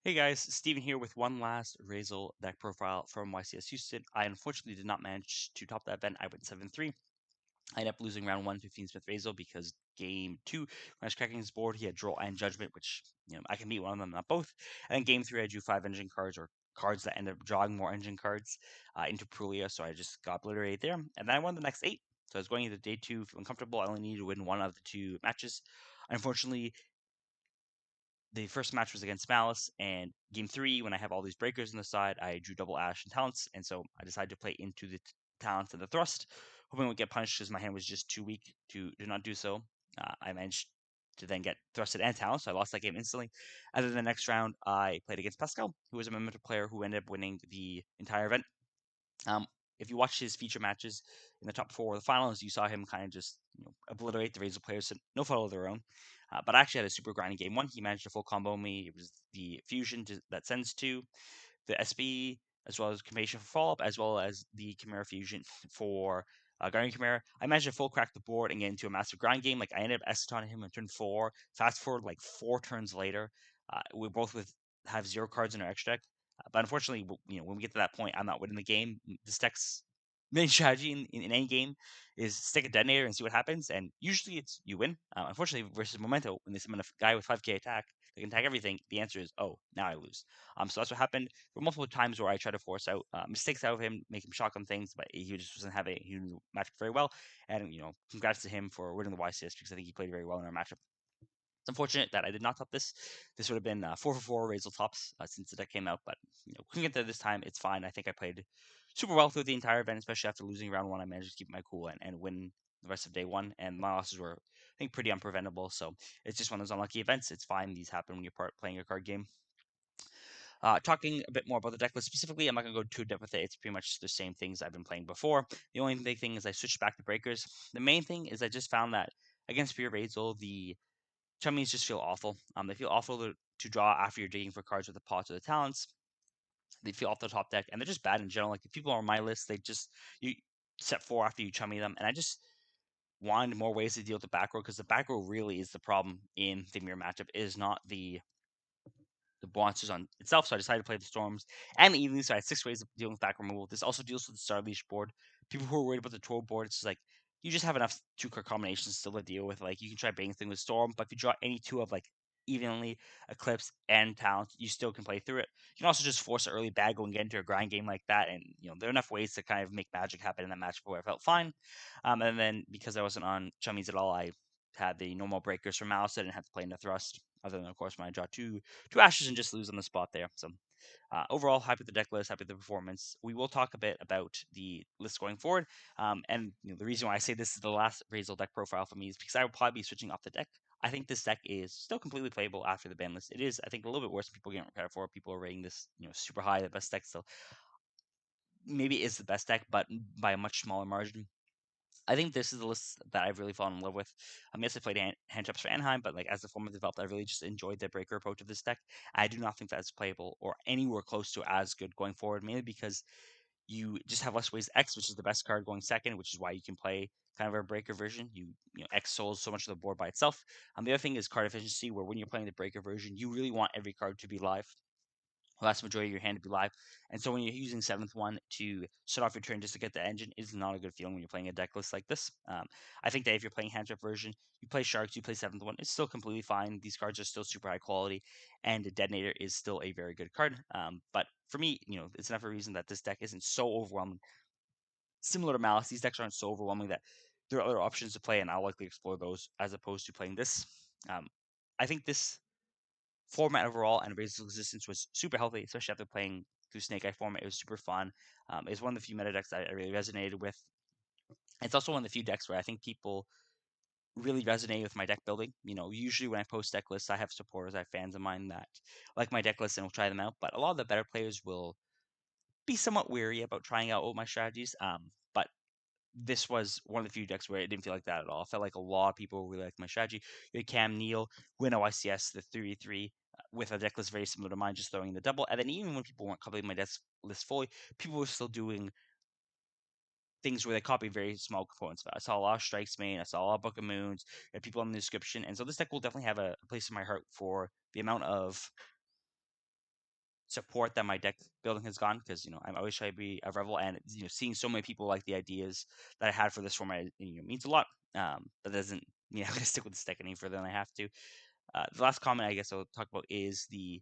Hey guys, Steven here with one last Ryzeal deck profile from YCS Houston. I unfortunately did not manage to top that event. I went 7-3. I ended up losing round 1 15 Smith Ryzeal because game 2, when I was cracking his board, he had draw and judgment, which I can beat one of them, not both. And then game 3, I drew 5 engine cards or cards that ended up drawing more engine cards into Prulia, so I just got obliterated there. And then I won the next 8. So I was going into day 2 feeling comfortable. I only needed to win one of the 2 matches. Unfortunately, the first match was against Malice, and game 3, when I have all these breakers on the side, I drew double Ash and Talents, and so I decided to play into the Talents and the Thrust, hoping I would get punished because my hand was just too weak to do not do so. I managed to then get Thrusted and Talents, so I lost that game instantly. And then the next round, I played against Pascal, who was a Memento player who ended up winning the entire event. Um, if you watch his feature matches in the top 4 of the finals, you saw him kind of just obliterate the Ryzeal players, so no fault of their own. But I actually had a super grinding game 1. He managed to full combo me. It was the fusion that sends to the SB, as well as Combination for follow up, as well as the Chimera fusion for Guardian Chimera. I managed to full crack the board and get into a massive grind game. Like I ended up Escatoning him in turn 4. Fast forward like 4 turns later, we both have 0 cards in our extra deck. But unfortunately, when we get to that point, I'm not winning the game. This deck's main strategy in any game is stick a detonator and see what happens. And usually it's you win. Unfortunately, versus Memento, when they summon a guy with 5k attack, they can attack everything. The answer is, oh, now I lose. So that's what happened. There were multiple times where I tried to force out mistakes out of him, make him shotgun things, but he just wasn't having he knew matchup very well. And congrats to him for winning the YCS because I think he played very well in our matchup. It's unfortunate that I did not top this. This would have been 4 for 4 Ryzeal tops since the deck came out, but couldn't get there this time. It's fine. I think I played super well through the entire event, especially after losing round 1. I managed to keep my cool and win the rest of day 1, and my losses were, I think, pretty unpreventable. So it's just one of those unlucky events. It's fine. These happen when you're playing a card game. Talking a bit more about the deck list specifically, I'm not going to go too deep with it. It's pretty much the same things I've been playing before. The only big thing is I switched back to breakers. The main thing is I just found that against Pure Ryzeal, the Chummies just feel awful. They feel awful to draw after you're digging for cards with the pots or the talents. They feel off the top deck, and they're just bad in general. Like if people are on my list, you set 4 after you chummy them, and I just wanted more ways to deal with the back row because the back row really is the problem in the mirror matchup. It is not the monsters on itself, so I decided to play the storms and the evenings. So I had 6 ways of dealing with back removal. This also deals with the Star Leash board. People who are worried about the troll board, it's just like you just have enough 2-card combinations still to deal with. Like you can try banging thing with Storm, but if you draw any 2 of like evenly Eclipse and Talent, you still can play through it. You can also just force an early bagel and get into a grind game like that, and there are enough ways to kind of make magic happen in that match where I felt fine. And then because I wasn't on Chummies at all, I had the normal breakers from Mouse. I didn't have to play into Thrust, other than of course when I draw two ashes and just lose on the spot there. So overall, happy with the deck list, happy with the performance. We will talk a bit about the list going forward. And the reason why I say this is the last Ryzeal deck profile for me is because I will probably be switching off the deck. I think this deck is still completely playable after the ban list. It is, I think, a little bit worse than people getting credit for. People are rating this, super high, the best deck still. Maybe it is the best deck, but by a much smaller margin. I think this is the list that I've really fallen in love with. Yes, I played hand traps for Anaheim, but like as the format developed, I really just enjoyed the breaker approach of this deck. I do not think that's playable or anywhere close to as good going forward, mainly because you just have less ways X, which is the best card going second, which is why you can play kind of a breaker version. X souls so much of the board by itself. The other thing is card efficiency, where when you're playing the breaker version, you really want every card to be live, the vast majority of your hand to be live. And so when you're using 7th one to shut off your turn just to get the engine, is not a good feeling when you're playing a deck list like this. I think that if you're playing hand trap version, you play Sharks, you play 7th one, it's still completely fine. These cards are still super high quality, and the Detonator is still a very good card. But for me, it's enough of a reason that this deck isn't so overwhelming. Similar to Malice, these decks aren't so overwhelming that there are other options to play, and I'll likely explore those as opposed to playing this. I think this format overall and Ryzeal's existence was super healthy, especially after playing through Snake Eye format. It was super fun. It's one of the few meta decks that I really resonated with. It's also one of the few decks where I think people really resonate with my deck building. Usually when I post deck lists, I have supporters, I have fans of mine that like my deck lists and will try them out. But a lot of the better players will be somewhat weary about trying out all my strategies. But this was one of the few decks where it didn't feel like that at all. I felt like a lot of people really liked my strategy. You had Cam Neal win a YCS, the 3-3, with a deck list very similar to mine, just throwing the double. And then even when people weren't copying my deck list fully, people were still doing things where they copy very small components. I saw a lot of Strikes main, I saw a lot of Book of Moons, and people in the description. And so this deck will definitely have a place in my heart for the amount of support that my deck building has gone, because I'm always trying to be a rebel, and seeing so many people like the ideas that I had for this format means a lot. But that doesn't mean I'm gonna stick with this deck any further than I have to. The last comment I guess I'll talk about is the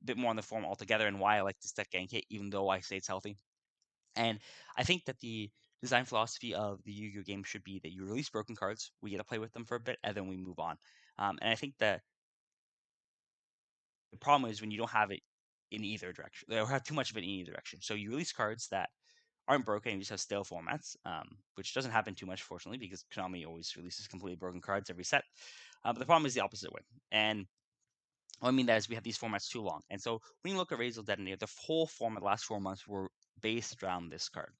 bit more on the form altogether and why I like this deck gank hit, even though I say it's healthy. And I think that the design philosophy of the Yu-Gi-Oh game should be that you release broken cards, we get to play with them for a bit, and then we move on. And I think that the problem is when you don't have it in either direction, or have too much of it in either direction. So you release cards that aren't broken and you just have stale formats, which doesn't happen too much, fortunately, because Konami always releases completely broken cards every set. But the problem is the opposite way. And what I mean that is we have these formats too long. And so when you look at Ryzeal Detonator, the whole format the last 4 months were based around this card.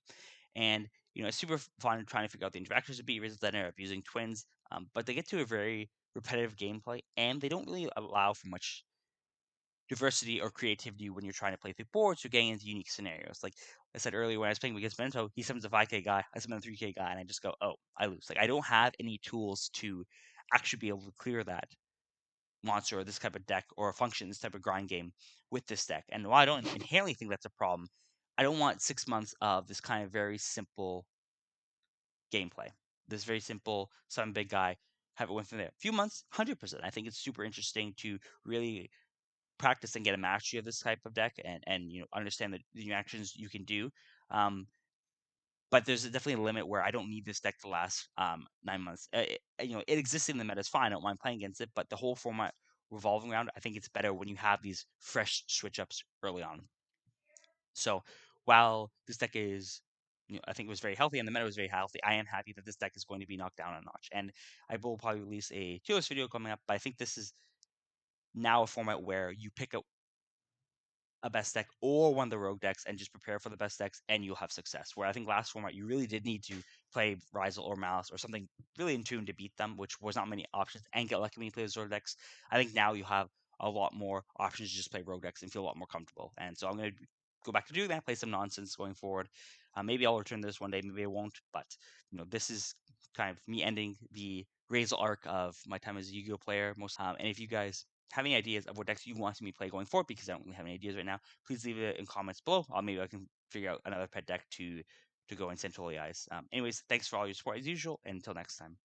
And it's super fun trying to figure out the interactions to beat Ryzeal Detonator, using twins, but they get to a very repetitive gameplay, and they don't really allow for much diversity or creativity when you're trying to play through boards or getting into unique scenarios. Like I said earlier, when I was playing against Bento, he summons a 5k guy, I summon a 3k guy, and I just go, oh, I lose. Like I don't have any tools to actually be able to clear that monster or this type of deck or function, this type of grind game with this deck. And while I don't inherently think that's a problem, I don't want 6 months of this kind of very simple gameplay. This very simple summon big guy, have it win from there. A few months, 100%. I think it's super interesting to really practice and get a mastery of this type of deck, and understand the actions you can do. But there's definitely a limit where I don't need this deck to last 9 months. It exists in the meta is fine. I don't mind playing against it, but the whole format revolving around, I think it's better when you have these fresh switch ups early on. So while this deck is, I think it was very healthy and the meta was very healthy, I am happy that this deck is going to be knocked down a notch. And I will probably release a tier list video coming up, but I think this is now a format where you pick a best deck or one of the rogue decks and just prepare for the best decks, and you'll have success. Where I think last format you really did need to play Ryzeal or Malice or something really in tune to beat them, which was not many options, and get lucky when you play the Zord decks. I think now you have a lot more options to just play rogue decks and feel a lot more comfortable. And so I'm going to go back to doing that, play some nonsense going forward. Maybe I'll return to this one day, maybe I won't, but this is kind of me ending the Ryzeal arc of my time as a Yu-Gi-Oh player. And if you guys have any ideas of what decks you want to me play going forward, because I don't really have any ideas right now, please leave it in comments below. Maybe I can figure out another pet deck to go and Santoli eyes. Anyways, thanks for all your support as usual, and until next time.